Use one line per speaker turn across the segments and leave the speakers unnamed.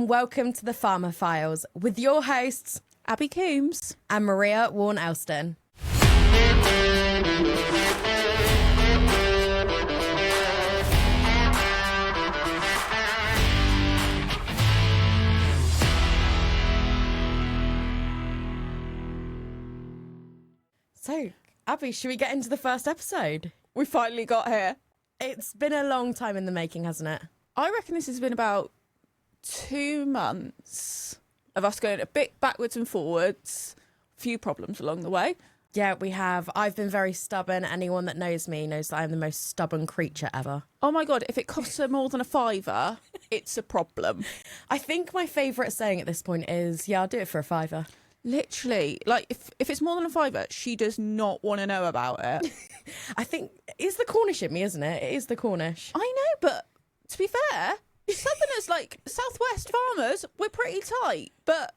and welcome to the Farmer Files with your hosts,
Abi Coombs
and Maria Warren-Elston. So, Abi, should we get into the first episode?
We finally got here.
It's been a long time in the making, hasn't it?
I reckon this has been about 2 months of us going a bit backwards and forwards. A few problems along the way.
Yeah, we have. I've been very stubborn. Anyone that knows me knows that I'm the most stubborn creature ever.
Oh my God, if it costs her more than a £5, it's a problem.
I think my favourite saying at this point is, yeah, I'll do it for a £5.
Literally, like if it's more than a £5, she does not want to know about it.
I think it's the Cornish in me, isn't it? It is the Cornish.
I know, but to be fair, Southerners, like Southwest farmers, we're pretty tight, but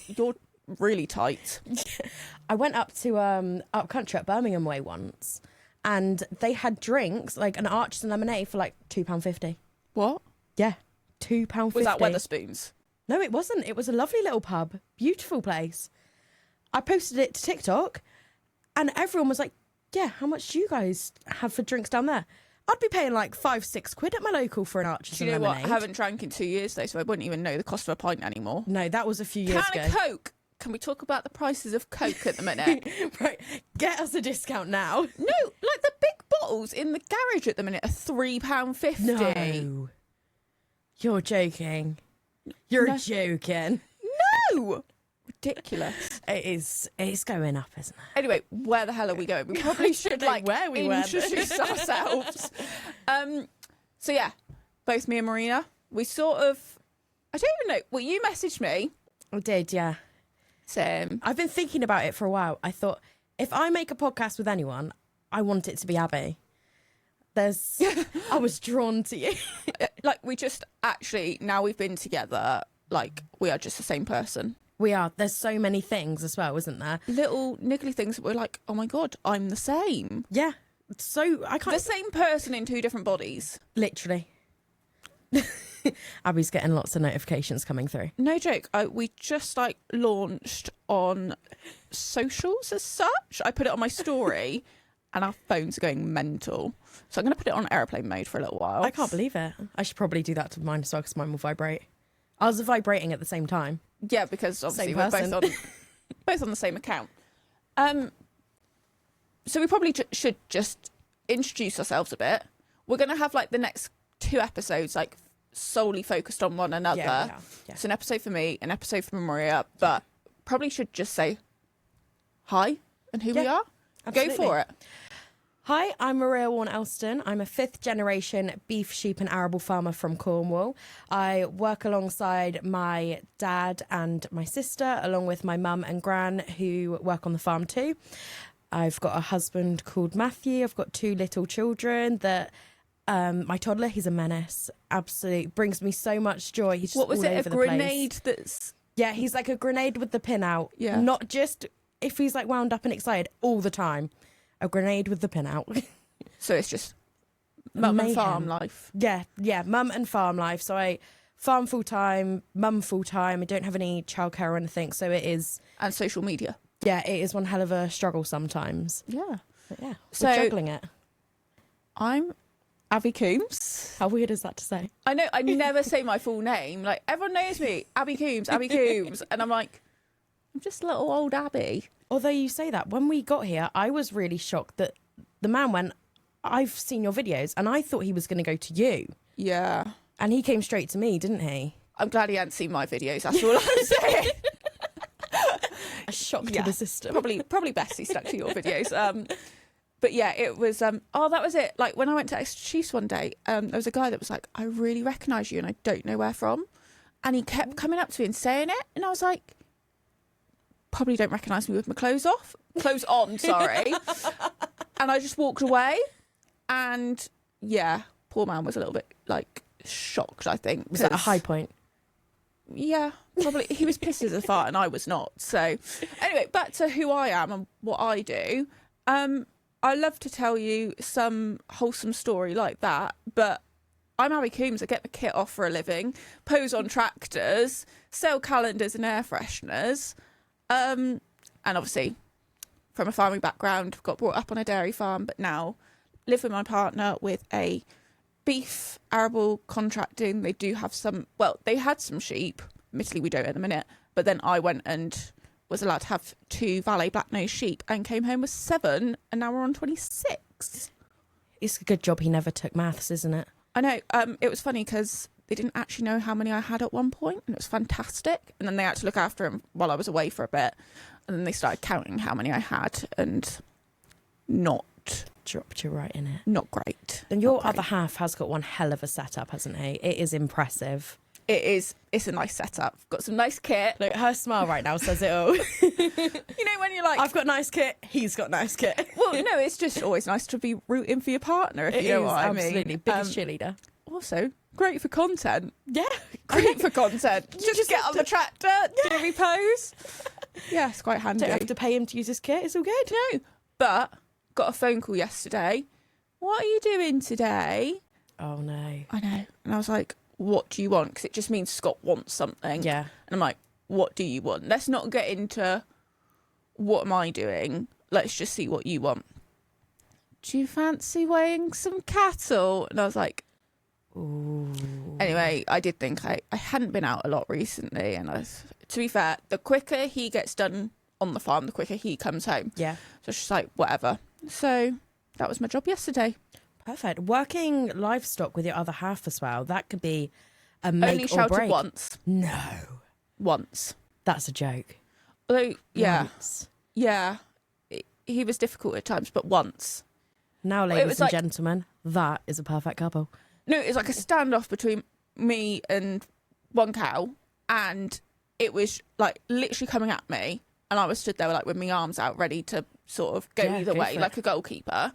you're really tight.
I went up to up country at Birmingham way once, and they had drinks like an Archers and lemonade for like £2.50.
What?
Yeah, £2.50.
Was that Wetherspoons?
No, it wasn't. It was a lovely little pub, beautiful place. I posted it to TikTok, and everyone was like, "Yeah, how much do you guys have for drinks down there?" I'd be paying like £5-6 at my local for an Archers
Do you
and
know
lemonade.
what? I haven't drank in 2 years though, so I wouldn't even know the cost of a pint anymore.
No, that was a few years ago.
Can of Coke. Can we talk about the prices of Coke at the minute?
Right, get us a discount now.
No, like the big bottles in the garage at the minute are £3.50.
No, you're joking. You're
No.
joking.
No, ridiculous.
It's going up, isn't it?
Anyway, where the hell are we going? We probably should
know
like
where we went.
introduce ourselves. So yeah, both me and Marina, we sort of, I don't even know. Well, you messaged me.
I did, yeah.
Same.
I've been thinking about it for a while. I thought, if I make a podcast with anyone, I want it to be Abi. I was drawn to you.
Like we just actually, now we've been together, like we are just the same person.
We are. There's so many things as well, isn't there?
Little niggly things that we're like, oh my God, I'm the same.
Yeah. So I can't.
The same person in 2 different bodies.
Literally. Abby's getting lots of notifications coming through.
No joke. We just like launched on socials as such. I put it on my story and our phones are going mental. So I'm going to put it on airplane mode for a little while.
I can't believe it. I should probably do that to mine as well because mine will vibrate. I was vibrating at the same time.
Yeah, because obviously
Same
we're
person.
both on the same account. So we probably should just introduce ourselves a bit. We're going to have like the next 2 episodes like solely focused on one another.
Yeah.
So an episode for me, an episode for Maria, but probably should just say hi and who we are.
Absolutely.
Go for it.
Hi, I'm Maria Warren-Elston. I'm a 5th generation beef, sheep and arable farmer from Cornwall. I work alongside my dad and my sister, along with my mum and gran who work on the farm too. I've got a husband called Matthew. I've got 2 little children that my toddler, he's a menace. Absolutely brings me so much joy. He's just
What was
all
it?
over
A
the
grenade
place.
that's...
Yeah, he's like a grenade with the pin out.
Yeah.
Not just if he's like wound up and excited all the time. A grenade with the pin out.
So it's just mum and
Mayhem.
farm life.
Yeah, mum and farm life. So I farm full time, mum full time. I don't have any childcare or anything. So it is,
And social media.
yeah, it is one hell of a struggle sometimes.
Yeah.
But yeah,
So-
we're juggling it.
I'm Abi Coombs.
How weird is that to say?
I know I never say my full name. Like everyone knows me, Abi Coombs, Abi Coombs, and I'm like, I'm just little old Abi.
Although you say that, when we got here, I was really shocked that the man went, I've seen your videos, and I thought he was going to go to you.
Yeah,
And he came straight to me, didn't he?
I'm glad he hadn't seen my videos. That's all I'm saying.
A shock
Yeah.
to the system.
Probably best he stuck to your videos. But yeah, it was. Oh, that was it. Like when I went to Exeter Chiefs one day, there was a guy that was like, I really recognise you, and I don't know where from, and he kept coming up to me and saying it, and I was like, probably don't recognise me with my clothes on, sorry. And I just walked away, and yeah, poor man was a little bit like shocked, I think.
Was that a
'cause-
high point?
Yeah, probably. He was pissed as a fart and I was not. So anyway, back to who I am and what I do. I love to tell you some wholesome story like that, but I'm Abby Coombs. I get the kit off for a living, pose on tractors, sell calendars and air fresheners. And obviously, from a farming background, got brought up on a dairy farm, but now live with my partner with a beef arable contracting. They do have some, well, they had some sheep. Admittedly, we don't at the minute. But then I went and was allowed to have 2 Valais Blacknose sheep and came home with 7, and now we're on 26.
It's a good job he never took maths, isn't it?
I know. It was funny because they didn't actually know how many I had at one point, and it was fantastic. And then they had to look after him while I was away for a bit, and then they started counting how many I had, and
Dropped you right in it.
not great.
And your
Not great.
other half has got one hell of a setup, hasn't he? It is impressive.
It is. It's a nice setup. Got some nice kit.
Look, her smile right now says it all.
You know when you're like,
I've got nice kit, he's got nice kit.
well, no, it's just always nice to be rooting for your partner, if you know what I mean.
Absolutely. Biggest cheerleader.
Also, great for content.
Yeah.
Great for content. Just get
have
on the tractor, do me pose. Yeah, it's quite handy.
Don't have to pay him to use his kit, it's all good.
No, but got a phone call yesterday. What are you doing today?
Oh no.
I know. And I was like, what do you want? Because it just means Scott wants something.
Yeah.
And I'm like, what do you want? Let's not get into what am I doing. Let's just see what you want. Do you fancy weighing some cattle? And I was like,
Ooh.
anyway, I did think I hadn't been out a lot recently. And to be fair, the quicker he gets done on the farm, the quicker he comes home.
Yeah.
So it's just like, whatever. So that was my job yesterday.
Perfect. Working livestock with your other half as well, that could be a make
Only
or
shouted
break.
once.
No.
Once.
That's a joke.
Although, yeah.
Once.
Yeah. He was difficult at times, but once.
Now,
Well, it
ladies
was
and
like-
gentlemen, that is a perfect couple.
No, it was like a standoff between me and one cow, and it was like literally coming at me, and I was stood there like with my arms out, ready to sort of go
Yeah,
either
go
way,
for
like a goalkeeper.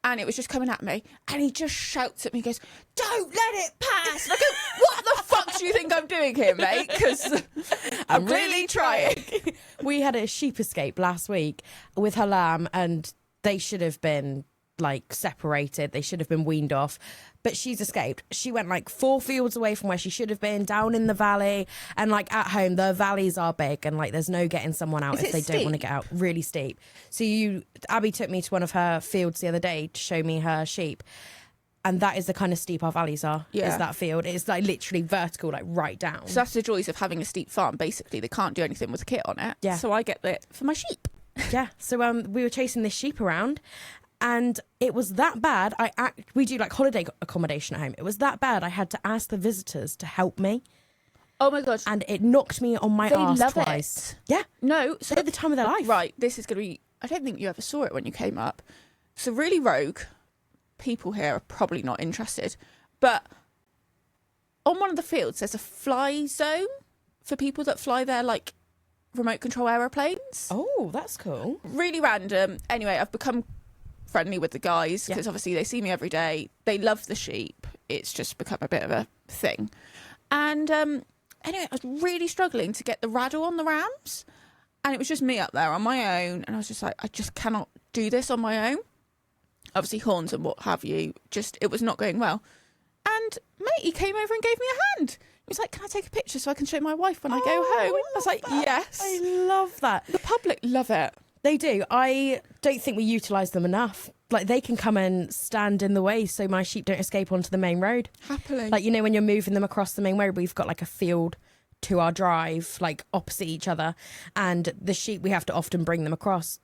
And it was just coming at me, and he just shouts at me, goes, "Don't let it pass!" And I go, "What the fuck do you think I'm doing here, mate? Because I'm really trying."
We had a sheep escape last week with her lamb, and they should have been like separated. They should have been weaned off. But she's escaped. She went like 4 fields away from where she should have been, down in the valley. And like at home, the valleys are big, and like there's no getting someone out
Is
if
it
they don't want to
steep?
get out. Really steep. So Abby took me to one of her fields the other day to show me her sheep. And that is the kind of steep our valleys are.
Yeah.
Is that field. It's like literally vertical, like right down.
So that's the joys of having a steep farm. Basically, they can't do anything with a kit on it.
Yeah.
So I get it for my sheep.
Yeah. So we were chasing this sheep around, and it was that bad. We do like holiday accommodation at home. It was that bad. I had to ask the visitors to help me,
Oh my god.
and it knocked me on my
They
arse
love
twice.
it.
Yeah.
No, so
They had the time of their life.
right, this is going to be, I don't think you ever saw it when you came up. So really rogue people here are probably not interested. But on one of the fields, there's a fly zone for people that fly their like remote control aeroplanes.
Oh, that's cool.
Really random. Anyway, I've become friendly with the guys because obviously they see me every day. They love the sheep. It's just become a bit of a thing. And anyway, I was really struggling to get the raddle on the rams. And it was just me up there on my own. And I was just like, I just cannot do this on my own. Obviously, horns and what have you. Just, it was not going well. And mate, he came over and gave me a hand. He was like, can I take a picture so I can show my wife when I go home? I was like, yes.
I love that.
The public love it.
They do. I don't think we utilise them enough. Like, they can come and stand in the way so my sheep don't escape onto the main road.
Happily.
Like, you know, when you're moving them across the main road, we've got like a field to our drive, like opposite each other. And the sheep, we have to often bring them across.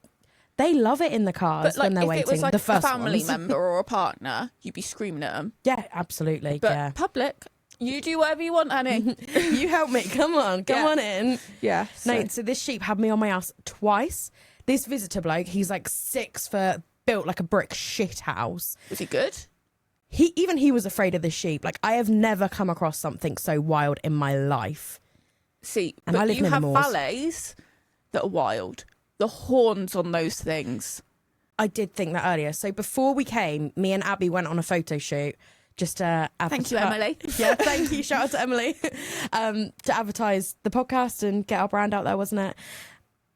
They love it in the cars
but like,
when they're
if
waiting.
it was like
the
a
first
family
ones.
member or a partner, you'd be screaming at them.
Yeah, absolutely.
But
yeah.
public, you do whatever you want, honey.
You help me. Come on. Come
Yeah.
on in.
Yeah.
No, so this sheep had me on my ass twice. This visitor bloke, he's like 6 foot, built like a brick shit house.
Was he good?
He was afraid of the sheep. Like, I have never come across something so wild in my life.
See,
And I
but
live
you
near the
have
moors.
valets that are wild. The horns on those things.
I did think that earlier. So before we came, me and Abby went on a photo shoot just to
Thank you, Emily.
Yeah, thank you. Shout out to Emily. To advertise the podcast and get our brand out there, wasn't it?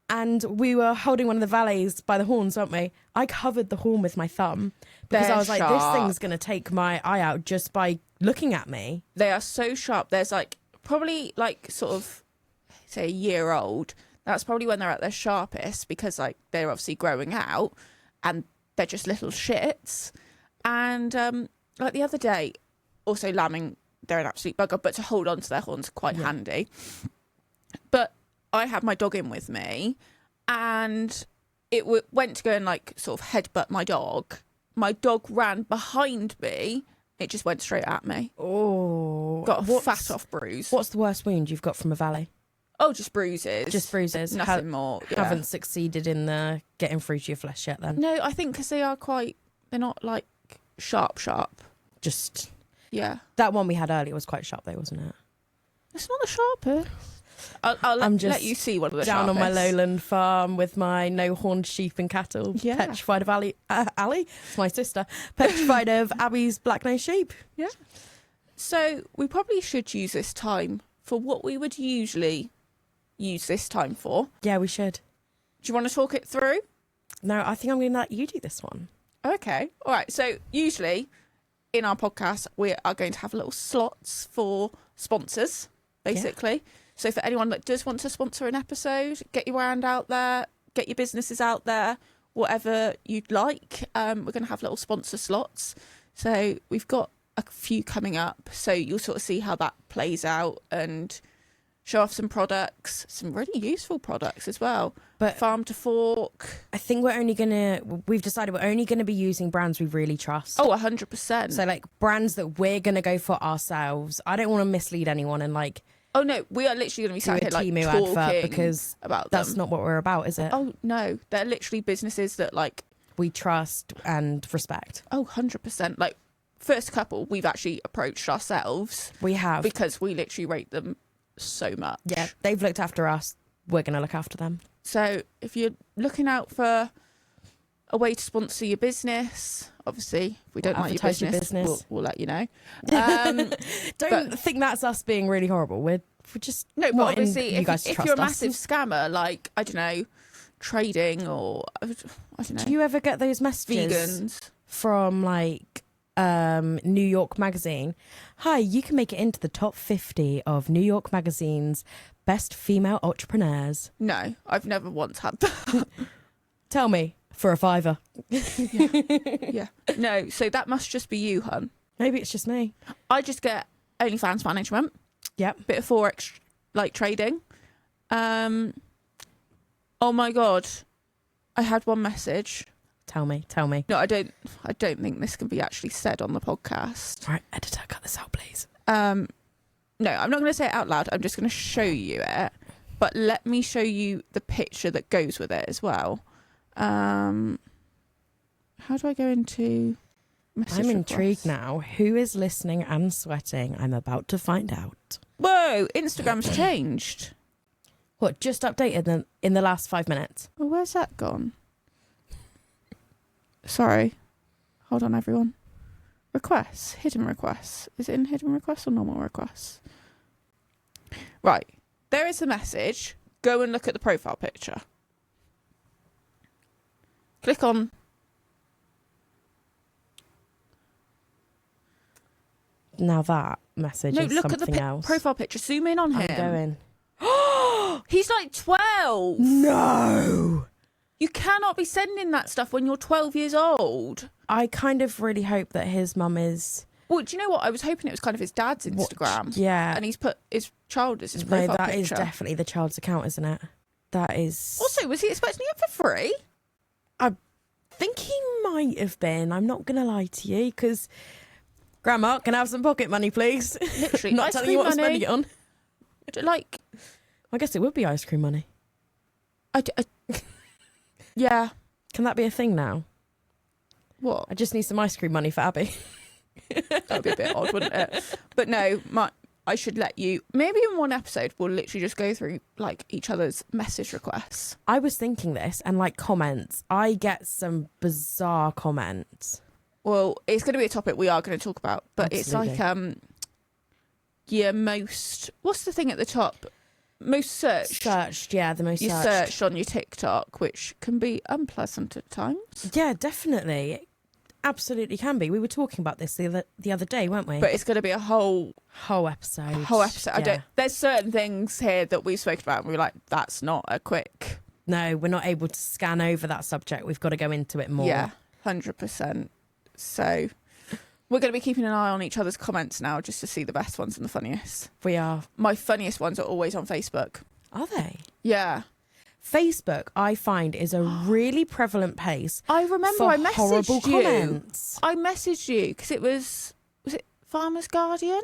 and we were holding one of the valets by the horns, weren't we? I covered the horn with my thumb because
They're
I was like,
sharp.
this thing's going to take my eye out just by looking at me.
They are so sharp. There's like probably like sort of say a year old. That's probably when they're at their sharpest because like they're obviously growing out and they're just little shits. And like the other day, also lambing, they're an absolute bugger, but to hold on to their horns quite handy. But I had my dog in with me and it went to go and like sort of headbutt my dog. My dog ran behind me. It just went straight at me.
Oh.
Got a fat off bruise.
What's the worst wound you've got from a valet?
Oh, just bruises.
Just bruises.
Nothing more. Yeah.
Haven't succeeded in the getting through to your flesh yet then?
No, I think because they're not like sharp.
Just...
Yeah.
That one we had earlier was quite sharp though, wasn't it?
It's not the sharpest. I'll let you see one of the
down
sharpest.
on my lowland farm with my no-horned sheep and cattle, petrified of Ali, it's my sister, petrified of Abi's Blacknose sheep.
Yeah. So we probably should use this time for what we would usually use this time for.
Yeah, we should.
Do you want to talk it through?
No, I think I'm going to let you do this one.
Okay. All right. So usually in our podcast, we are going to have little slots for sponsors, basically. Yeah. So for anyone that does want to sponsor an episode, get your brand out there, get your businesses out there, whatever you'd like. We're going to have little sponsor slots. So we've got a few coming up. So you'll sort of see how that plays out and show off some products, some really useful products as well. But farm to fork.
I think we've decided we're only going to be using brands we really trust.
Oh, 100%.
So like brands that we're going to go for ourselves. I don't want to mislead anyone and like...
Oh no, we are literally going to be sat here like
Temu
talking
because
about
that's
them.
not what we're about, is it?
Oh no, they're literally businesses that like
we trust and respect.
Oh, 100%. Like first couple we've actually approached ourselves.
We have.
Because we literally rate them so much.
Yeah, they've looked after us. We're going to look after them.
So if you're looking out for a way to sponsor your business, obviously, if we don't like your business. We'll let you know.
Don't think that's us being really horrible. We're just
no, but obviously, if you're a
us.
massive scammer, like I don't know, trading or I don't know.
Do you ever get those messages
vegans
from like New York Magazine? Hi, you can make it into the top 50 of New York Magazine's best female entrepreneurs.
No, I've never once had that.
Tell me. For a $5.
Yeah. No, so that must just be you, hun.
Maybe it's just me.
I just get OnlyFans management.
Yep.
Bit of Forex, like trading. Oh my God. I had one message.
Tell me.
No, I don't think this can be actually said on the podcast.
All right, editor, cut this out, please.
No, I'm not going to say it out loud. I'm just going to show you it. But let me show you the picture that goes with it as well. How do I go into message
I'm
requests?
intrigued now. Who is listening and sweating? I'm about to find out.
Whoa, Instagram's changed.
What, just updated in the last 5 minutes?
Well, where's that gone? Sorry. Hold on, everyone. Requests. Hidden requests. Is it in hidden requests or normal requests? Right. There is a message. Go and look at the profile picture. Click on.
Now that message is
look
something
at the
else.
profile picture. Zoom in on him.
I'm going.
He's like 12.
No.
You cannot be sending that stuff when you're 12 years old.
I kind of really hope that his mum is...
Well, do you know what? I was hoping it was kind of his dad's Instagram.
Yeah.
And he's put his child as his profile picture.
No, that is definitely the child's account, isn't it? That is...
Also, was he expecting it for free?
I think he might have been. I'm not going to lie to you, because... Grandma, can I have some pocket money, please?
Literally.
Not telling you what I'm spending it on.
Like...
I guess it would be ice cream money.
Yeah.
Can that be a thing now?
What?
I just need some ice cream money for Abby.
That'd be a bit odd, wouldn't it? But no, I should let you... Maybe in one episode, we'll literally just go through, like, each other's message requests.
I was thinking this, and, like, comments. I get some bizarre comments.
Well, it's going to be a topic we are going to talk about, but
Absolutely.
It's like, your most... What's the thing at the top? most searched.
Yeah, the most
You
searched.
searched on your TikTok, which can be unpleasant at times.
Yeah, definitely. It absolutely can be. We were talking about this the other day, weren't we?
But it's going to be a whole
episode.
Yeah. There's certain things here that we've spoken about and we're like, that's not a quick.
No, we're not able to scan over that subject. We've got to go into it more.
Yeah, 100%. So we're going to be keeping an eye on each other's comments now just to see the best ones and the funniest.
We are.
My funniest ones are always on Facebook.
Are they?
Yeah.
Facebook, I find, is a really prevalent place.
I remember
for
I messaged
horrible
you.
Comments.
I messaged you because it was it Farmer's Guardian?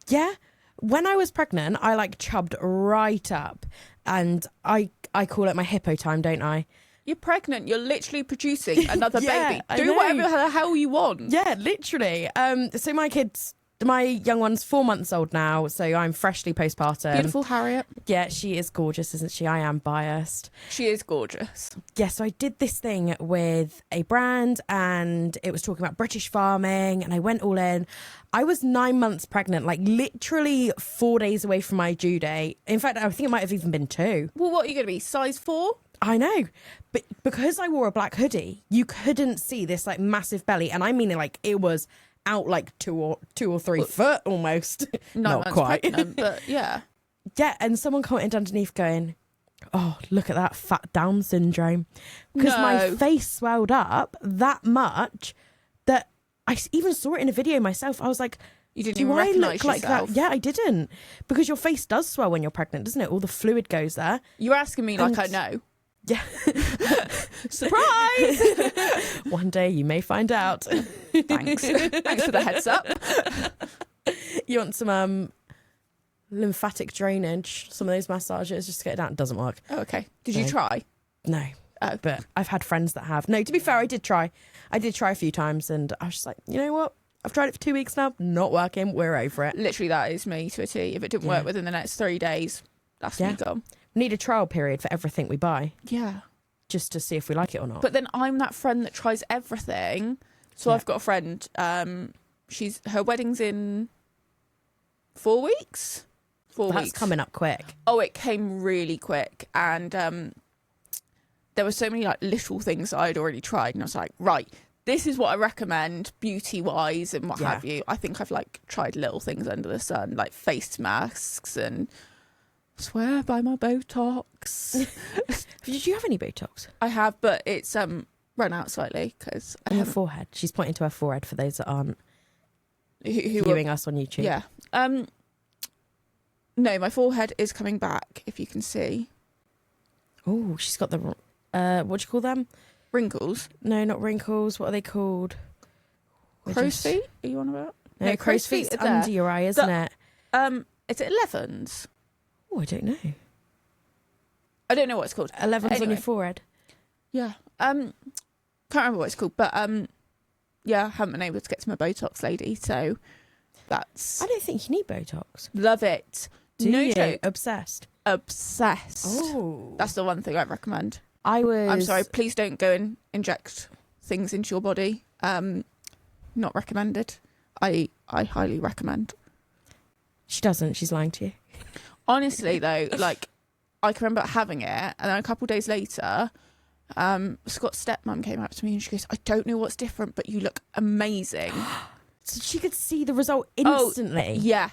Yeah. When I was pregnant, I like chubbed right up, and I call it my hippo time, don't I?
You're pregnant. You're literally producing another
Yeah,
baby.
I
Do
know.
whatever the hell you want.
Yeah, literally. So my young one's 4 months old now, so I'm freshly postpartum.
Beautiful Harriet.
Yeah, she is gorgeous, isn't she? I am biased.
She is gorgeous.
Yeah, so I did this thing with a brand and it was talking about British farming and I went all in. I was 9 months pregnant, like literally 4 days away from my due date. In fact, I think it might have even been 2.
Well, what are you going to be? Size 4?
I know, but because I wore a black hoodie, you couldn't see this like massive belly. And I mean it like it was out like 2 or 3 foot almost.
9
Not
months
quite.
pregnant, but yeah.
Yeah, and someone commented underneath going, oh, look at that fat Down syndrome. Because my face swelled up that much that I even saw it in a video myself. I was like,
You didn't
do
even
I
recognise
look like
yourself.
that? Yeah, I didn't. Because your face does swell when you're pregnant, doesn't it? All the fluid goes there.
You're asking me like I
And-
know.
Yeah.
Surprise!
One day you may find out.
Thanks. Thanks for the heads up.
You want some lymphatic drainage, some of those massages, just to get it out. It doesn't work.
Oh, okay. Did you
No.
try?
No.
Oh.
But I've had friends that have. No, to be fair, I did try. I did try a few times and I was just like, you know what? I've tried it for 2 weeks now. Not working. We're over it.
Literally, that is me to a T. If it didn't
Yeah.
work within the next 3 days, that's me gone.
We need a trial period for everything we buy
Yeah.
just to see if we like it or not.
But then I'm that friend that tries everything. So
Yeah.
I've got a friend. Her wedding's in 4 weeks. 4
That's
weeks.
coming up quick.
Oh, it came really quick, and there were so many like little things that I'd already tried, and I was like, right, this is what I recommend beauty wise and what
Yeah.
have you. I think I've like tried little things under the sun, like face masks, and swear by my Botox.
Did you have any Botox?
I have, but it's run out slightly because I
On your
haven't.
forehead. She's pointing to her forehead for those that aren't
Who are-
viewing us on YouTube.
Yeah. No, my forehead is coming back. If you can see
Oh, she's got the what do you call them?
wrinkles,
No, not wrinkles. What are they called? We're
crow's
just-
feet. Are you on about?
No, crow's feet's
are there.
under your eye, isn't it?
Is it 11s?
Oh, I don't know.
I don't know what it's called.
11's on
Anyway.
your forehead.
Yeah. Can't remember what it's called, but yeah, I haven't been able to get to my Botox lady, so that's
I don't think you need Botox.
love it.
Do
no
you?
joke.
Obsessed.
Obsessed.
Oh,
That's the one thing I recommend.
I was.
I'm sorry, please don't go and inject things into your body. Not recommended. I highly recommend.
She doesn't. She's lying to you.
Honestly though, like I can remember having it, and then a couple of days later, Scott's stepmom came up to me and she goes, I don't know what's different, but you look amazing.
So she could see the result
Oh,
instantly.
Yeah.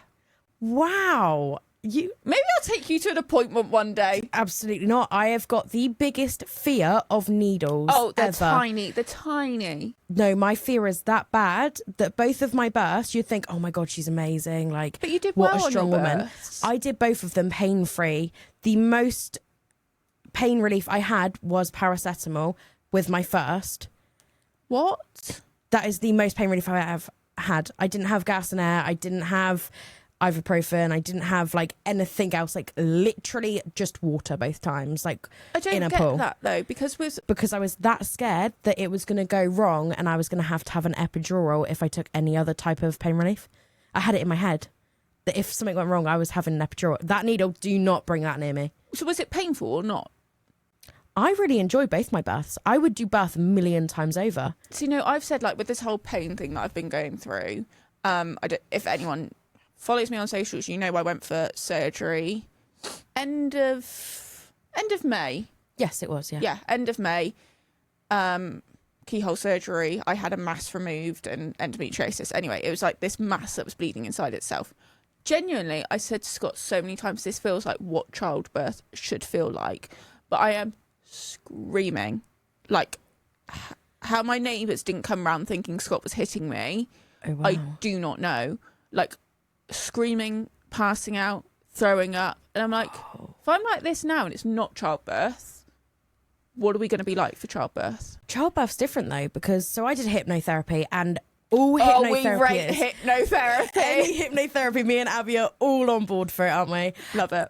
Wow. You
Maybe I'll take you to an appointment one day.
absolutely not. I have got the biggest fear of needles.
Oh, they're
ever.
tiny. They're tiny.
No, my fear is that bad that both of my births, you'd think, oh my God, she's amazing. Like,
But you did
what
well
a strong
on your
woman.
births.
I did both of them pain free. The most pain relief I had was paracetamol with my first.
What?
That is the most pain relief I have had. I didn't have gas and air. I didn't have ibuprofen. I didn't have like anything else. Like literally just water both times. Like
I don't
in a
get
pool.
that though, because with
because I was that scared that it was going to go wrong and I was going to have an epidural if I took any other type of pain relief. I had it in my head that if something went wrong, I was having an epidural. That needle, do not bring that near me.
so was it painful or not?
I really enjoyed both my births. I would do birth a million times over.
So I've said like with this whole pain thing that I've been going through. If anyone follows me on socials, I went for surgery end of May.
Yes, it was. Yeah.
Yeah, end of May. Keyhole surgery. I had a mass removed and endometriosis. Anyway, it was like this mass that was bleeding inside itself. Genuinely, I said to Scott so many times, this feels like what childbirth should feel like. But I am screaming. Like, how my neighbours didn't come round thinking Scott was hitting me,
Oh, wow.
I do not know. Like, screaming, passing out, throwing up. And I'm like, if I'm like this now and it's not childbirth, what are we going to be like for childbirth?
Childbirth's different though, because so I did hypnotherapy, and all
We
hypnotherapy
rate hypnotherapy.
any hypnotherapy, me and Abi are all on board for it, aren't we?
Love it.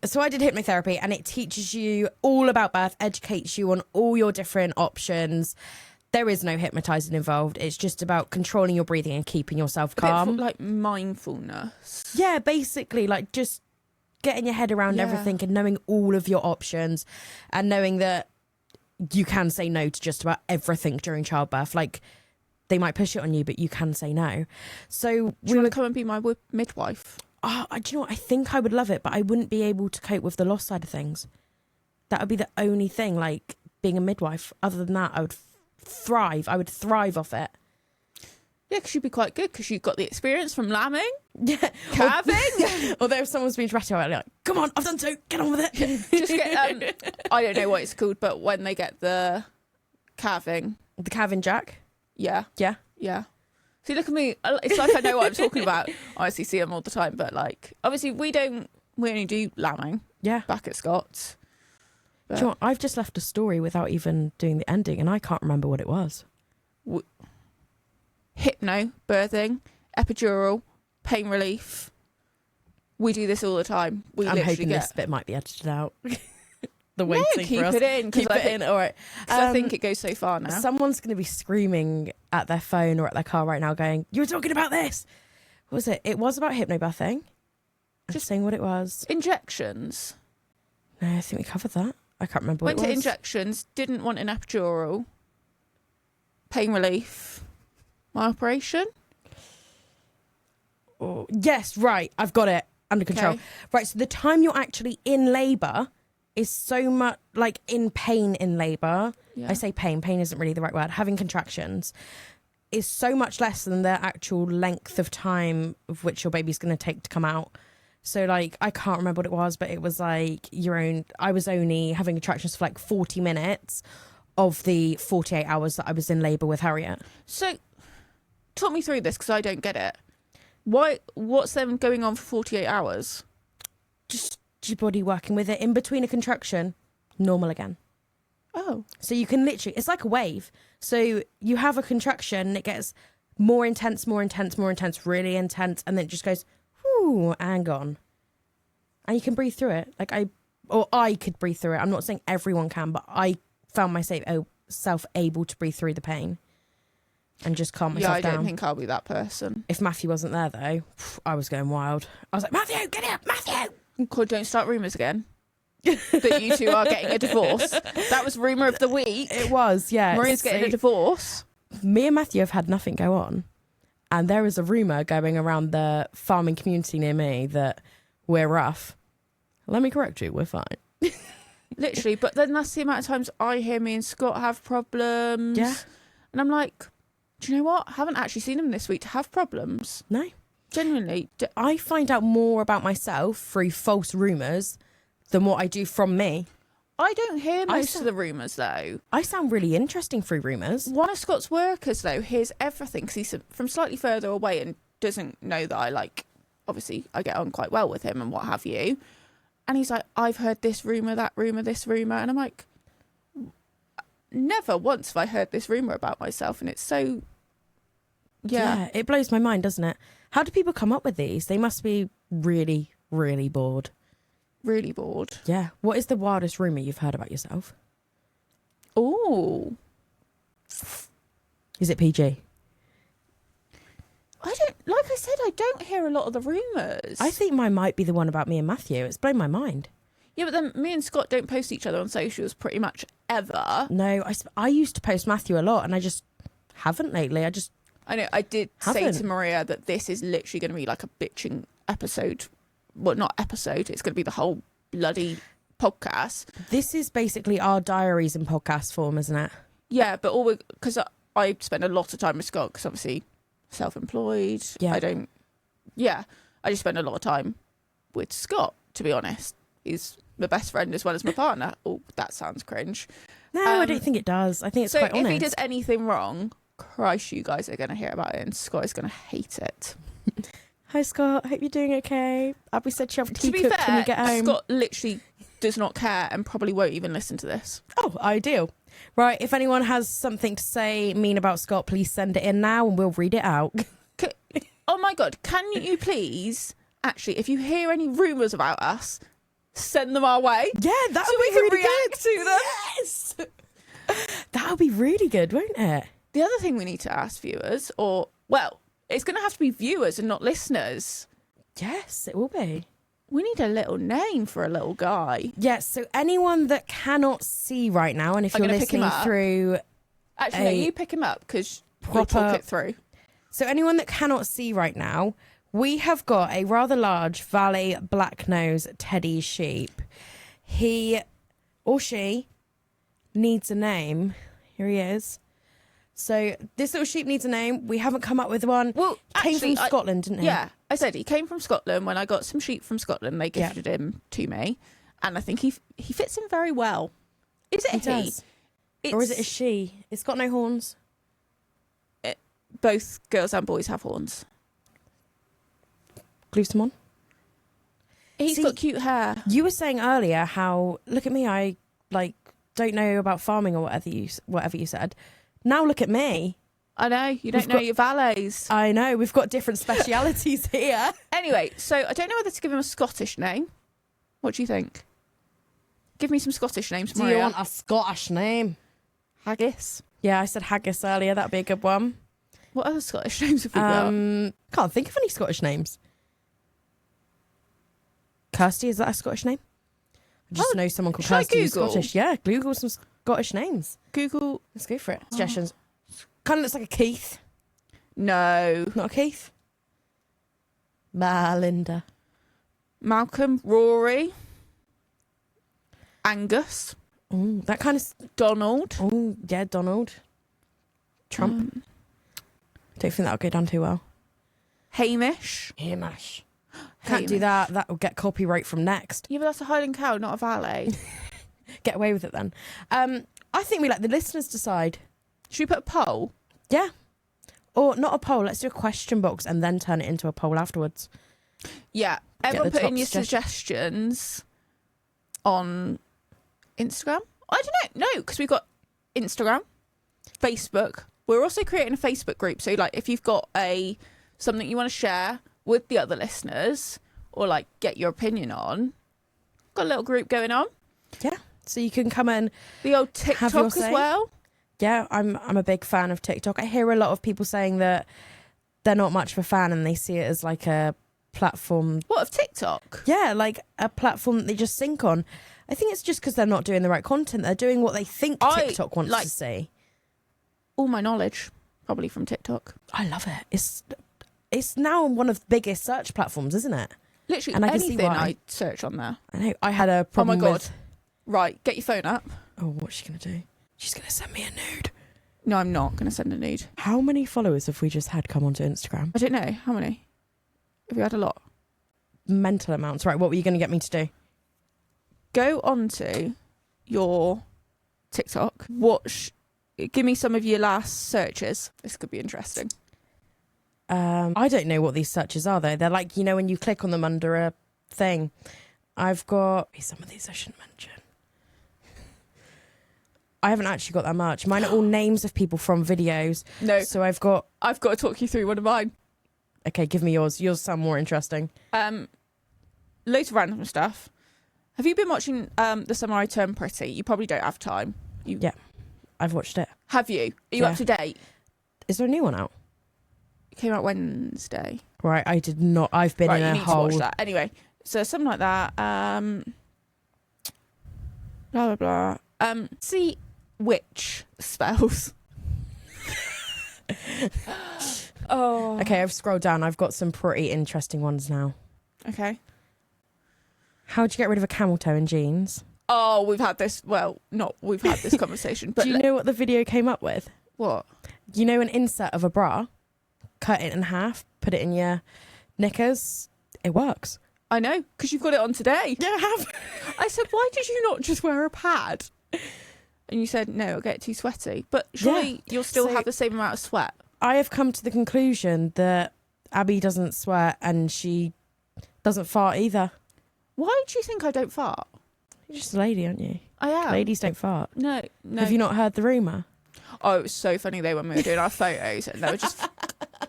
So I did hypnotherapy, and it teaches you all about birth, educates you on all your different options. There is no hypnotizing involved. It's just about controlling your breathing and keeping yourself calm.
Like mindfulness.
Yeah, basically, like just getting your head around everything and knowing all of your options, and knowing that you can say no to just about everything during childbirth. Like, they might push it on you, but you can say no. So
Do you want to come and be my midwife?
do you know what? I think I would love it, but I wouldn't be able to cope with the loss side of things. That would be the only thing, like being a midwife. Other than that, I would thrive. I would thrive off it.
Yeah, because you'd be quite good because you've got the experience from lambing,
Yeah.
calving.
Although if someone's been dressed out, like, come on, I've done two, get on with it.
Just get, I don't know what it's called, but when they get the calving.
The calving jack.
Yeah.
Yeah.
Yeah. See, look at me. It's like I know what I'm talking about. I obviously see them all the time, but like, obviously we only do lambing
Yeah.
back at Scott's.
Do you know what? I've just left a story without even doing the ending, and I can't remember what it was.
Hypno, birthing, epidural, pain relief. We do this all the time. We
I'm
literally
hoping
get...
this bit might be edited out. The
No,
waiting
keep
for us.
it in.
Keep it in. All right.
I think it goes so far now.
Someone's going to be screaming at their phone or at their car right now going, you were talking about this. What was it? It was about hypnobirthing. Just saying what it was.
Injections.
No, I think we covered that. I can't remember what
Went
it
to
was.
injections, didn't want an epidural. Pain relief. My operation.
Oh, yes, right. I've got it under control.
Okay.
Right, so the time you're actually in labour is so much, like in pain in labour.
Yeah.
I say pain isn't really the right word. Having contractions is so much less than the actual length of time of which your baby's going to take to come out. So, like, I can't remember what it was, but it was like I was only having contractions for like 40 minutes of the 48 hours that I was in labour with Harriet.
So, talk me through this because I don't get it. What's them going on for 48 hours?
Just your body working with it. In between a contraction, normal again.
Oh.
So you can literally, it's like a wave. So you have a contraction, it gets more intense, really intense, and then it just goes, whoo, and gone. And you can breathe through it. I could breathe through it. I'm not saying everyone can, but I found myself able to breathe through the pain and just calm myself down.
Yeah, I don't think I'll be that person.
If Matthew wasn't there, though, I was going wild. I was like, Matthew, get up, Matthew!
God, don't start rumours again. That you two are getting a divorce. That was rumour of the week.
It was, yeah.
Maria's getting a divorce.
Me and Matthew have had nothing go on. And there is a rumour going around the farming community near me that we're rough. Let me correct you, we're fine.
Literally. But then that's the amount of times I hear me and Scott have problems.
Yeah.
And I'm like, do you know what? I haven't actually seen him this week to have problems.
No.
Genuinely.
I find out more about myself through false rumours than what I do from me.
I don't hear most of the rumours, though.
I sound really interesting through rumours.
One of Scott's workers, though, hears everything because he's from slightly further away and doesn't know that obviously, I get on quite well with him and what have you. And he's like, I've heard this rumour, that rumour, this rumour. And I'm like, never once have I heard this rumour about myself. And it's so, yeah.
It blows my mind, doesn't it? How do people come up with these? They must be really, really bored.
Really bored.
Yeah. What is the wildest rumour you've heard about yourself?
Oh.
Is it PG?
Like I said, I don't hear a lot of the rumours.
I think mine might be the one about me and Matthew. It's blown my mind.
Yeah, but then me and Scott don't post each other on socials pretty much ever.
No, I used to post Matthew a lot and I just haven't lately.
I know, I did say
haven't.
to Maria that this is literally going to be like a bitching episode. Well, not episode, it's going to be the whole bloody podcast.
This is basically our diaries in podcast form, isn't it?
Yeah, but because I spend a lot of time with Scott, because obviously self-employed.
Yeah.
I just spend a lot of time with Scott, to be honest. He's my best friend as well as my partner. Oh, that sounds cringe.
No, I don't think it does. I think it's quite honest.
So if he does anything wrong, Christ, you guys are going to hear about it, and Scott is going to hate it.
Hi, Scott. Hope you're doing okay. Abby said she'll have tea
To be
cooked
fair,
when you get home.
Scott literally does not care and probably won't even listen to this.
Oh, ideal. Right, if anyone has something to say mean about Scott, please send it in now and we'll read it out.
Oh my God, can you please, actually, if you hear any rumours about us, send them our way?
Yeah, that
so
would
we
be
can
really
react
good.
to them.
Yes! That would be really good, won't it?
The other thing we need to ask viewers, it's going to have to be viewers and not listeners.
Yes, it will be.
We need a little name for a little guy.
Yes, so anyone that cannot see right now, and if
I'm
you're
gonna pick him
listening
up.
through...
Actually, no, you pick him up because we'll talk it through.
So anyone that cannot see right now, we have got a rather large Valais Blacknose teddy sheep. He or she needs a name. Here he is. So this little sheep needs a name. We haven't come up with one.
Well,
Came
actually,
from Scotland, didn't he?
Yeah, I said he came from Scotland. When I got some sheep from Scotland, they gifted him to me, and I think he fits in very well. Is it
He
he?
does. Or is it a she? It's got no horns.
Both girls and boys have horns.
Glue some on.
He's got cute hair.
You were saying earlier how, look at me, I don't know about farming or whatever you said. Now look at me.
I know, you don't know your valets.
I know, we've got different specialities here.
Anyway, so I don't know whether to give him a Scottish name. What do you think? Give me some Scottish names, Maria.
Do you want a Scottish name?
Haggis.
Yeah, I said haggis earlier. That'd be a good one.
What other Scottish names have we got?
Can't think of any Scottish names. Kirsty, is that a Scottish name? I just know someone called Kirsty who's Scottish. Yeah, Google some Scottish names.
Google.
Let's go for it. Suggestions. Kind of looks like a Keith.
No.
Not a Keith. Linda.
Malcolm. Rory. Angus.
Ooh, that kind of...
Donald.
Oh, yeah, Donald. Trump. Don't think that'll go down too well.
Hamish.
Hamish. Can't do that. That will get copyright from Next.
Yeah, but that's a Highland cow, not a valet.
Get away with it then. I think we let the listeners decide.
Should we put a poll?
Yeah. Or not a poll. Let's do a question box and then turn it into a poll afterwards.
Yeah. Everyone put in your suggestions on Instagram. I don't know. No, because we've got Instagram, Facebook. We're also creating a Facebook group. So, if you've got something you want to share with the other listeners or, get your opinion on, got a little group going on.
Yeah. So you can come and
the old TikTok as well.
Yeah, I'm a big fan of TikTok. I hear a lot of people saying that they're not much of a fan and they see it as a platform.
What, of TikTok?
Yeah, a platform that they just sync on. I think it's just because they're not doing the right content. They're doing what they think TikTok wants to see.
All my knowledge, probably from TikTok.
I love it. It's now one of the biggest search platforms, isn't it?
Literally
and
anything I search on there.
I know. I had a problem
Oh my God.
with...
Right, get your phone up.
Oh, what's she going to do? She's going to send me a nude.
No, I'm not going to send a nude.
How many followers have we just had come onto Instagram?
I don't know. How many? Have we had a lot?
Mental amounts. Right, what were you going to get me to do?
Go onto your TikTok. Give me some of your last searches. This could be interesting.
I don't know what these searches are, though. They're when you click on them under a thing. I've got... Some of these I shouldn't mention. I haven't actually got that much. Mine are all names of people from videos.
No.
So I've got
to talk you through one of mine.
Okay, give me yours. Yours sound more interesting.
Loads of random stuff. Have you been watching The Summer I Turned Pretty? You probably don't have time.
Yeah, I've watched it.
Have you? Are you up to date?
Is there a new one out?
It came out Wednesday.
Right, I did not. I've been in a hole.
To watch that. Anyway, so something like that. Blah, blah, blah. See which spells.
Oh. Okay, I've scrolled down. I've got some pretty interesting ones now.
Okay.
How'd you get rid of a camel toe in jeans?
Oh, we've had this. Well, not we've had this conversation. But
do you know what the video came up with?
What?
You know, an insert of a bra, cut it in half, put it in your knickers. It works.
I know, because you've got it on today.
Yeah, I have.
I said, why did you not just wear a pad? And you said, no, it'll get too sweaty. But surely you'll still have the same amount of sweat.
I have come to the conclusion that Abby doesn't sweat and she doesn't fart either.
Why do you think I don't fart?
You're just a lady, aren't you?
I am.
Ladies don't fart.
No.
Have you not heard the rumour?
Oh, it was so funny though when we were doing our photos and there were just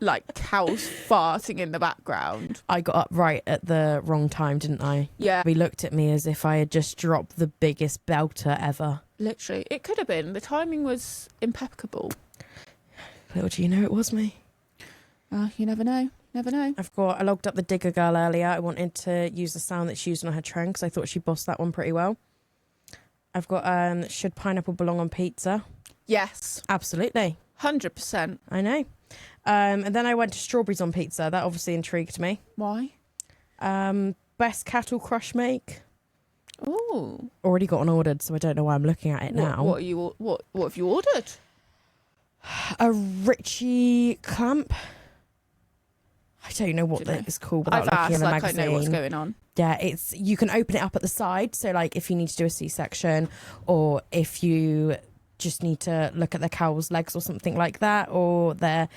like cows farting in the background.
I got up right at the wrong time, didn't I?
Yeah.
He looked at me as if I had just dropped the biggest belter ever.
Literally. It could have been. The timing was impeccable.
Little do you know it was me.
You never know. Never know.
I logged up the Digger Girl earlier. I wanted to use the sound that she used on her trend because I thought she bossed that one pretty well. I've got should pineapple belong on pizza?
Yes.
Absolutely.
100%.
I know. And then I went to strawberries on pizza. That obviously intrigued me.
Why?
Best cattle crush make.
Oh.
Already got one ordered, so I don't know why I'm looking at it now.
What have you ordered?
A Richie clamp. I don't know what that is called without looking in the magazine.
I know what's going on.
Yeah, you can open it up at the side. So like if you need to do a C-section or if you just need to look at the cow's legs or something like that, or their...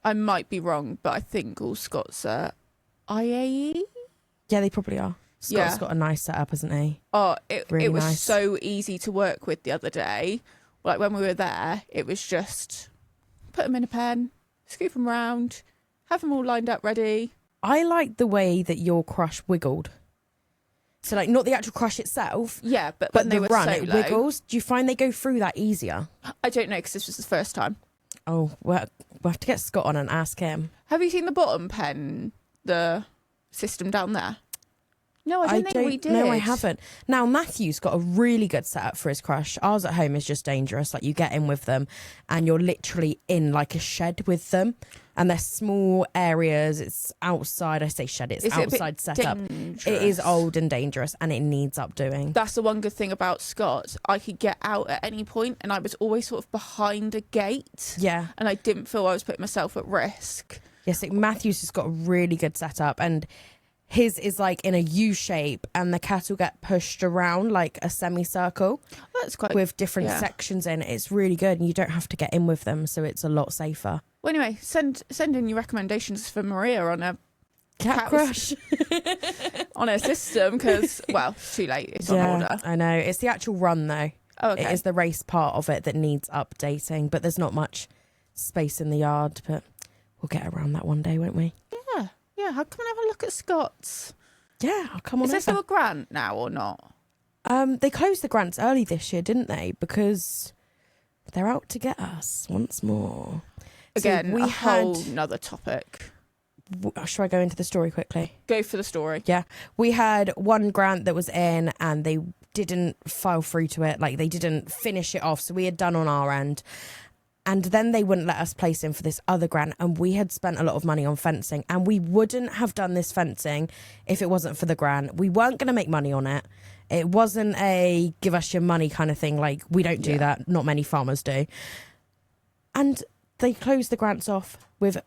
I might be wrong, but I think all Scots are IAE.
Yeah, they probably are. Scott's got a nice setup, hasn't he?
Oh, it was
nice.
So easy to work with the other day. Like when we were there, it was just put them in a pen, scoop them round, have them all lined up ready.
I like the way that your crush wiggled. So like not the actual crush itself.
Yeah, but
when
they
the
were
run,
so
it
low.
wiggles. Do you find they go through that easier?
I don't know because this was the first time.
Oh, well, we'll have to get Scott on and ask him.
Have you seen the bottom pen, the system down there? No, I don't think we did.
No, I haven't. Now, Matthew's got a really good setup for his crush. Ours at home is just dangerous. Like, you get in with them and you're literally in like a shed with them. And they're small areas. It's outside. I say shed, it's outside setup.
Dangerous?
It is old and dangerous and it needs updoing.
That's the one good thing about Scott. I could get out at any point and I was always sort of behind a gate.
Yeah.
And I didn't feel I was putting myself at risk.
Yes, Matthew's has got a really good setup and his is like in a U shape and the cattle get pushed around like a semicircle.
That's quite
with different sections in. It's really good and you don't have to get in with them, so it's a lot safer.
Well, anyway, send in your recommendations for Maria on a
cat crush
on her system because, well, too late. It's on order.
I know. It's the actual run though.
Oh, okay.
It is the race part of it that needs updating, but there's not much space in the yard, but we'll get around that one day, won't we?
Yeah, I'll come and have a look at Scott's.
Yeah, I'll come on.
Is there still a grant now or not?
They closed the grants early this year, didn't they? Because they're out to get us once more.
Again,
so
whole nother topic.
Shall I go into the story quickly?
Go for the story.
Yeah. We had one grant that was in and they didn't file through to it. Like they didn't finish it off. So we had done on our end. And then they wouldn't let us place in for this other grant. And we had spent a lot of money on fencing. And we wouldn't have done this fencing if it wasn't for the grant. We weren't going to make money on it. It wasn't a give us your money kind of thing. Like, we don't do that. Not many farmers do. And they closed the grants off with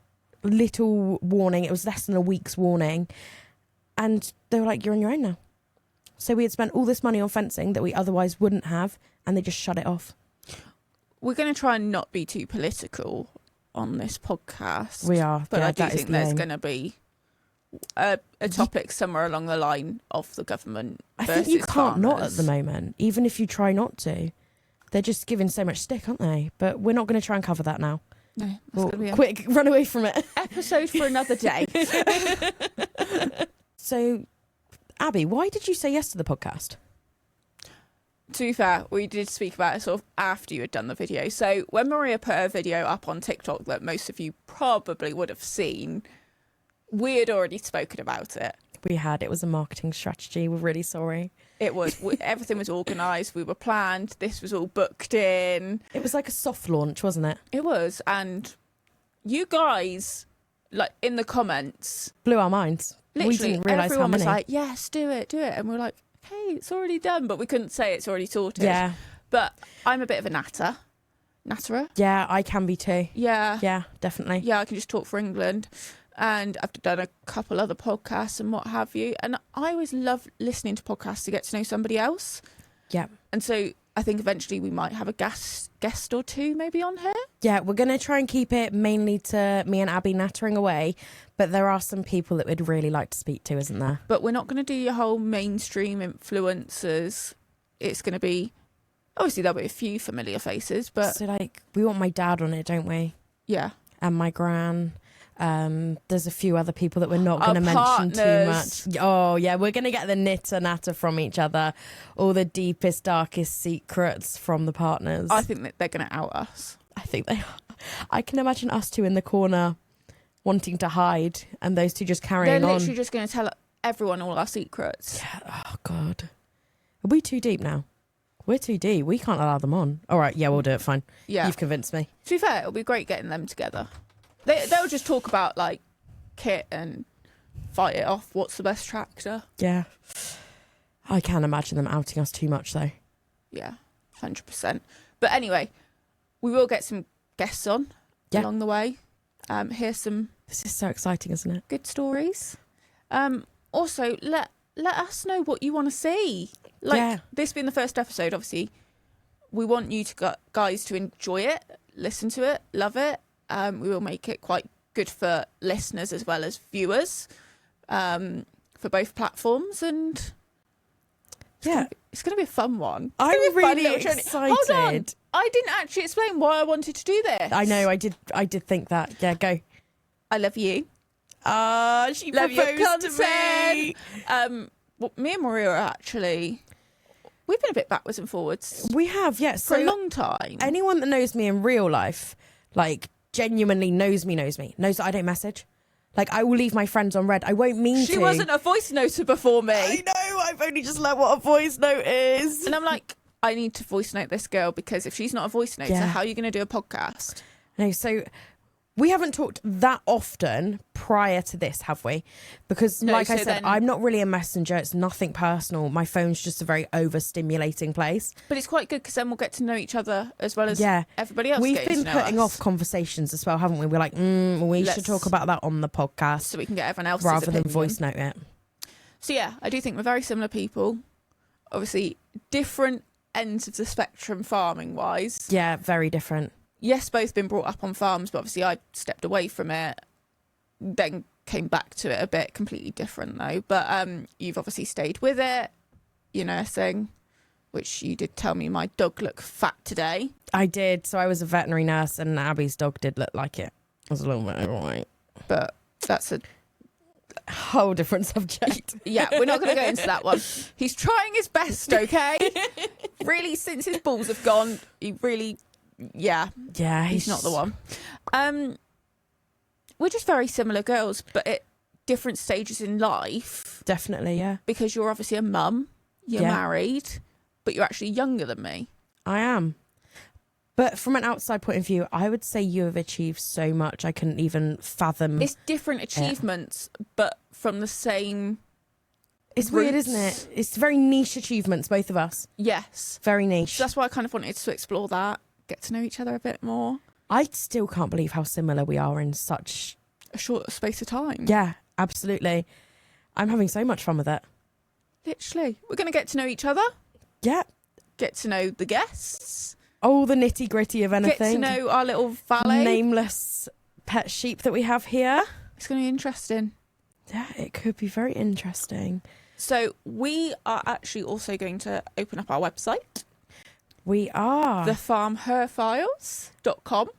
little warning. It was less than a week's warning. And they were like, you're on your own now. So we had spent all this money on fencing that we otherwise wouldn't have. And they just shut it off.
We're going to try and not be too political on this podcast.
We are.
But
yeah,
I do think there's going to be a topic somewhere along the line of the government.
I think you can't
farmers.
not at the moment, even if you try not to. They're just giving so much stick, aren't they? But we're not going to try and cover that now.
No, that's going to be a
quick, run away from it.
Episode for another day.
So, Abby, why did you say yes to the podcast?
To be fair, we did speak about it sort of after you had done the video. So when Maria put her video up on TikTok that most of you probably would have seen, we had already spoken about it.
We had. It was a marketing strategy. We're really sorry.
It was. Everything was organised. We were planned. This was all booked in.
It was like a soft launch, wasn't it?
It was. And you guys like in the comments,
Blew our minds.
literally
We didn't realise how
everyone was
many.
like, yes, do it. And we're like, okay, it's already done, but we couldn't say it's already sorted.
Yeah.
But I'm a bit of a natterer.
Yeah, I can be too.
Yeah.
Yeah, definitely.
Yeah, I can just talk for England. And I've done a couple other podcasts and what have you. And I always love listening to podcasts to get to know somebody else.
Yeah.
And so I think eventually we might have a guest or two maybe on here.
Yeah, we're going to try and keep it mainly to me and Abby nattering away. But there are some people that we'd really like to speak to, isn't there?
But we're not going to do your whole mainstream influencers. It's going to be, obviously there'll be a few familiar faces, but
So, like, we want my dad on it, don't we?
yeah.
And my gran. There's a few other people that we're not going to mention
partners.
too much. Oh, yeah, we're going to get the natter from each other. All the deepest, darkest secrets from the partners.
I think that they're going to out us.
I think they are. I can imagine us two in the corner wanting to hide and those two just carrying
They're
on.
literally just going to tell everyone all our secrets.
Yeah, oh, God. Are we too deep now? We're too deep. We can't allow them on. All right, yeah, we'll do it. Fine.
Yeah.
You've convinced me.
To be fair, it'll be great getting them together. They'll just talk about like kit and fight it off. What's the best tractor?
Yeah. I can't imagine them outing us too much, though.
Yeah, 100%. But anyway, we will get some guests on along the way. Hear some
This is so exciting, isn't it?
good stories. Also, let us know what you want to see. Like this being the first episode, obviously, we want you to guys to enjoy it, listen to it, love it. We will make it quite good for listeners as well as viewers, for both platforms, and it's going to be a fun one.
I'm really excited.
Hold on, I didn't actually explain why I wanted to do this.
I know, I did think that. Yeah, go.
I love you.
She
Love your
proposed to me.
content. Well, me and Maria are actually, we've been a bit backwards and forwards
We have, yes.
for a long time.
Anyone that knows me in real life, like genuinely knows that I don't message. Like, I will leave my friends on red. I won't mean to.
She wasn't a voice noter before me.
I know, I've only just learned what a voice note is.
And I'm like, I need to voice note this girl, because if she's not a voice noter,
Yeah.
how are you going to do a podcast?
No, so we haven't talked that often prior to this, have we? Because
No,
like I
so
said,
then-
I'm not really a messenger. It's nothing personal. My phone's just a very overstimulating place.
But it's quite good, because then we'll get to know each other as well as
Yeah.
everybody else.
We've
getting
been
to know
putting
us,
off conversations as well, haven't we? We're like, we should
Let's-
talk about that on the podcast
so we can get everyone else's
rather than
opinion.
voice note it.
So yeah, I do think we're very similar people. Obviously, different ends of the spectrum farming wise.
Yeah, very different.
Yes, both been brought up on farms, but obviously I stepped away from it, then came back to it a bit, completely different though. But you've obviously stayed with it, you're nursing, which you did tell me my dog looked fat today.
I did. So I was a veterinary nurse and Abby's dog did look like it. It was a little bit overweight.
But that's a
Whole different subject.
yeah, we're not going to go into that one. He's trying his best, okay? Really, since his balls have gone, he really, yeah, he's not the one. We're just very similar girls, but at different stages in life.
Definitely, yeah.
Because you're obviously a mum, you're married, but you're actually younger than me.
I am. But from an outside point of view, I would say you have achieved so much I couldn't even fathom.
It's different achievements, but from the same.
It's weird, isn't it? It's very niche achievements, both of us.
Yes.
Very niche.
So that's why I kind of wanted to explore that, get to know each other a bit more.
I still can't believe how similar we are in such
A short space of time.
Yeah, absolutely. I'm having so much fun with it.
Literally. We're going to get to know each other.
Yeah.
Get to know the guests.
All the nitty gritty of anything.
Get to know our little Valais.
Nameless pet sheep that we have here.
It's going to be interesting.
Yeah, it could be very interesting.
So we are actually also going to open up our website.
We are.
thefarmherfiles.com,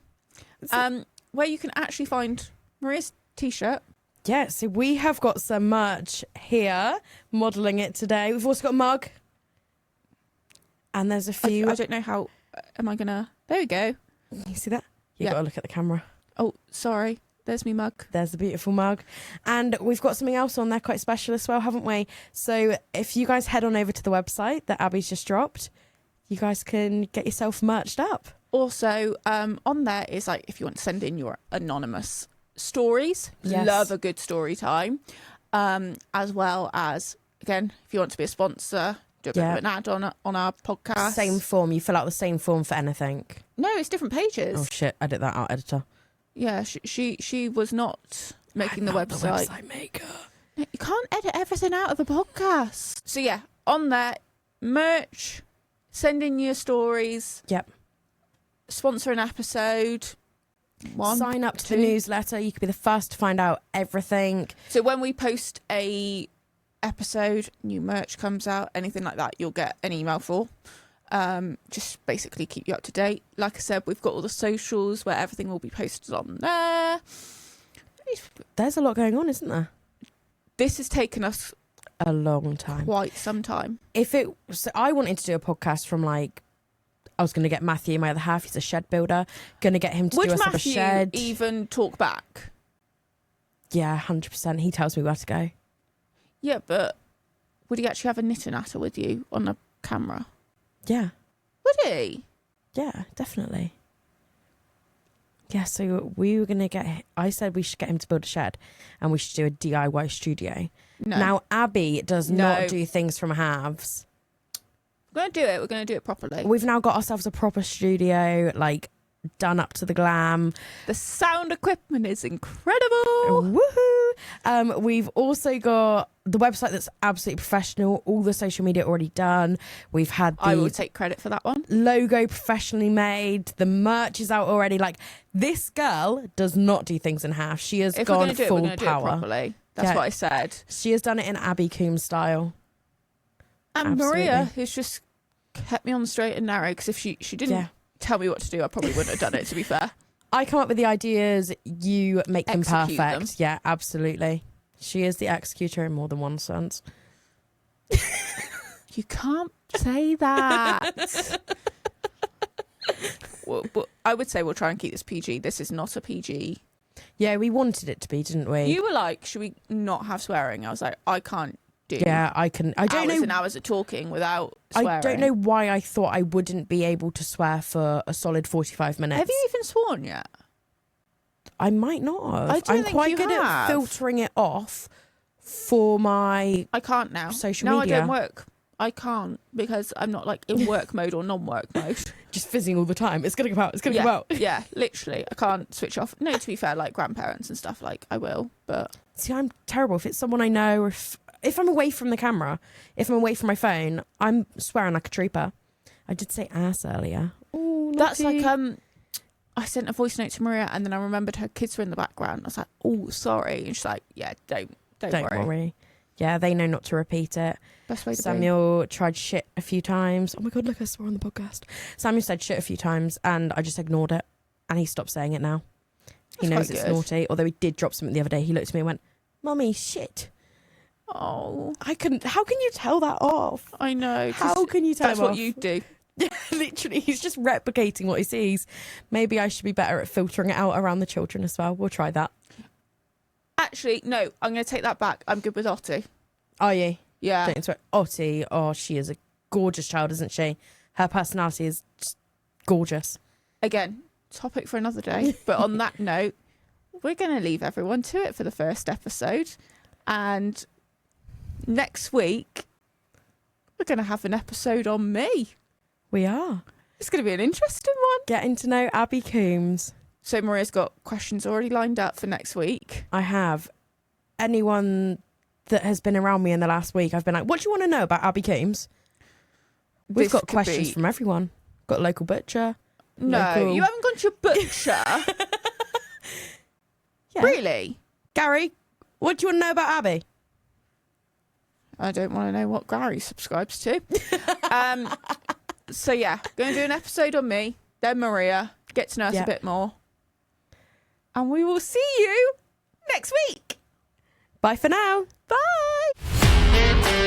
where you can actually find Maria's t-shirt.
Yeah, so we have got some merch here, modelling it today. We've also got a mug. And there's a few.
I don't know how. Am I going to. There we go.
You see that? You've got to look at the camera.
Oh, sorry. There's me mug.
There's the beautiful mug. And we've got something else on there quite special as well, haven't we? So if you guys head on over to the website that Abby's just dropped, you guys can get yourself merched up.
Also, on there is like if you want to send in your anonymous stories.
Yes.
Love a good story time. As well as, again, if you want to be a sponsor, do a bit of an ad on our podcast.
Same form. You fill out the same form for anything.
No, it's different pages.
Oh shit! Edit that out, editor.
Yeah, she was not making the website.
The website maker.
No, you can't edit everything out of a podcast. So yeah, on there, merch, send in your stories.
Yep.
Sponsor an episode.
Sign up to the newsletter. You could be the first to find out everything.
So when we post a episode, new merch comes out, anything like that, you'll get an email for. Just basically keep you up to date. Like I said, we've got all the socials where everything will be posted on there.
There's a lot going on, isn't there?
This has taken us
a long time.
Quite some time.
So I wanted to do a podcast from like, I was going to get Matthew, my other half, he's a shed builder, going to get him to do us up a shed.
Would Matthew even talk back?
Yeah, 100%. He tells me where to go.
Yeah, but would he actually have a knit and natter with you on a camera?
Yeah.
Would he?
Yeah, definitely. Yeah, so we were going to I said we should get him to build a shed and we should do a DIY studio.
No.
Now, Abby does not do things from halves.
We're going to do it. We're going to do it properly.
We've now got ourselves a proper studio, like, done up to the glam.
The sound equipment is incredible.
Woohoo! We've also got the website that's absolutely professional, all the social media already done. We've had the
I will take credit for that one.
Logo professionally made. The merch is out already. Like, this girl does not do things in half. She has gone full
we're gonna do it
power.
Properly. That's what I said.
She has done it in Abby Coombs style.
And
Absolutely.
Maria, who's just kept me on the straight and narrow, because if she didn't tell me what to do, I probably wouldn't have done it, to be fair.
I come up with the ideas, you make them
Execute
perfect.
them.
Yeah, absolutely. She is the executor in more than one sense.
You can't say that. Well, I would say we'll try and keep this PG. This is not a PG.
Yeah, we wanted it to be, didn't we?
You were like, should we not have swearing? I was like, I can't do
I don't
hours
know.
and hours of talking without swearing.
I don't know why I thought I wouldn't be able to swear for a solid 45 minutes.
Have you even sworn yet?
I might not have.
I don't
I'm
think
quite
you
good at
have.
filtering it off for my
I can't now.
social
No,
media.
I don't work. I can't because I'm not like in work mode or non-work mode.
Just fizzing all the time. It's going to come out. It's going to come out.
Yeah, literally. I can't switch off. No, to be fair, like grandparents and stuff, like I will, but...
See, I'm terrible. If it's someone I know or if I'm away from the camera, if I'm away from my phone, I'm swearing like a trooper. I did say ass earlier. Ooh,
That's
naughty.
like, I sent a voice note to Maria and then I remembered her kids were in the background. I was like, oh, sorry. And she's like, yeah, don't worry.
Yeah, they know not to repeat it.
Best way to
Samuel tried shit a few times. Oh my God, look, I swore on the podcast. Samuel said shit a few times and I just ignored it. And he stopped saying it now. He knows it's naughty. Although he did drop something the other day. He looked at me and went, Mummy, shit.
Oh.
How can you tell that off?
I know.
How can you tell
That's
him
what
off?
you do.
Yeah, literally, he's just replicating what he sees. Maybe I should be better at filtering it out around the children as well. We'll try that.
Actually, no, I'm going to take that back. I'm good with Ottie.
Are you?
Yeah.
Don't swear. Ottie, she is a gorgeous child, isn't she? Her personality is just gorgeous.
Again, topic for another day. But on that note, we're going to leave everyone to it for the first episode. And next week, we're going to have an episode on me.
We are.
It's going to be an interesting one.
Getting to know Abby Coombs.
So Maria's got questions already lined up for next week.
I have. Anyone that has been around me in the last week, I've been like, what do you want to know about Abby Coombs? We've got questions from everyone. Got a local butcher.
No, you haven't gone to a butcher.
Yeah.
Really?
Gary, what do you want to know about Abby?
I don't want to know what Gary subscribes to. So yeah, going to do an episode on me, then Maria, get to know us a bit more. And we will see you next week.
Bye for now.
Bye.